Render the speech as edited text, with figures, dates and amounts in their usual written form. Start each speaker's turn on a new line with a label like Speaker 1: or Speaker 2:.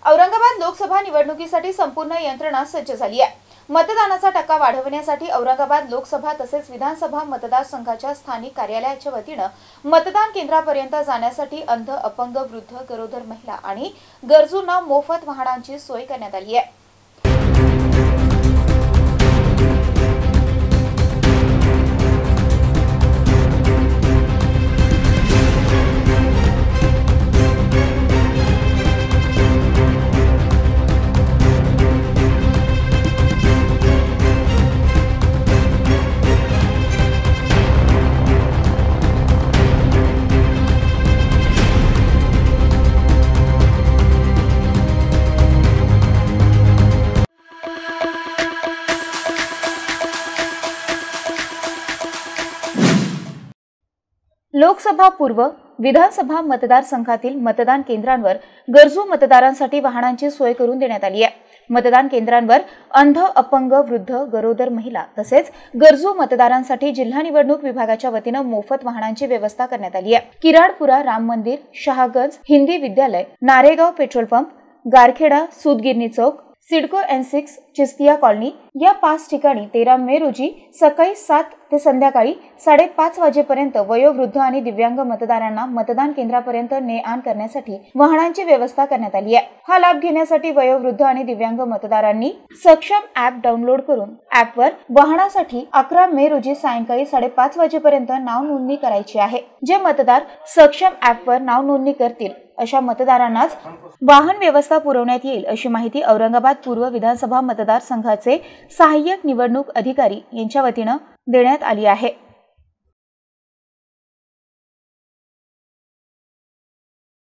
Speaker 1: औरंगाबाद लोकसभा निवडणुकीसाठी संपूर्ण यंत्रणा सज्ज झाली आहे। मतदानाचा टक्का वाढवण्यासाठी औरंगाबाद लोकसभा तसेच विधानसभा मतदारसंघाच्या स्थानिक कार्यालयाच्या वतीनं मतदान केंद्रापर्यंत जाण्यासाठी अंध, अपंग, वृद्ध, गरोदर महिला आणि गरजूंना मोफत वाहनांची सोय करण्यात आली आहे। लोकसभा पूर्व विधानसभा मतदारसंघातील मतदान केंद्रांवर गरजू मतदारांसाठी वाहनांची सोय करून देण्यात आली आहे। मतदान केंद्रांवर अंध, अपंग, वृद्ध, गरोदर महिला तसेच गरजू मतदारांसाठी जिल्हा निवडणूक विभागाच्या वतीनं मोफत वाहनांची व्यवस्था करण्यात आली आहे। किराडपुरा राम मंदिर, शहागंज हिंदी विद्यालय, नारेगाव पेट्रोल पंप, गारखेडा, सूतगिरणी चौक, सिडको N6, चिस्तिया कॉलनी या 5 ठिकाणी 13 मे रोजी सकाळी 7 ते संध्याकाळी 5:30 वाजेपर्यंत वयोवृद्ध आणि दिव्यांग मतदारांना मतदान केंद्रापर्यंत ने-आण करण्यासाठी वाहनांची व्यवस्था करण्यात आली आहे। हा लाभ घेण्यासाठी वयोवृद्ध आणि दिव्यांग मतदारांनी सक्षम ॲप डाउनलोड करून ॲपवर वाहनासाठी 11 मे रोजी सायंकाळी 5:30 वाजेपर्यंत नाव नोंदणी करायची आहे। जे मतदार सक्षम ॲपवर नाव नोंदणी करतील अशा मतदारांनाच वाहन व्यवस्था पुरवण्यात येईल अशी माहिती औरंगाबाद पूर्व विधानसभा मतदारसंघाचे सहाय्यक निवडणूक अधिकारी यांच्या वतीनं देण्यात आली आहे।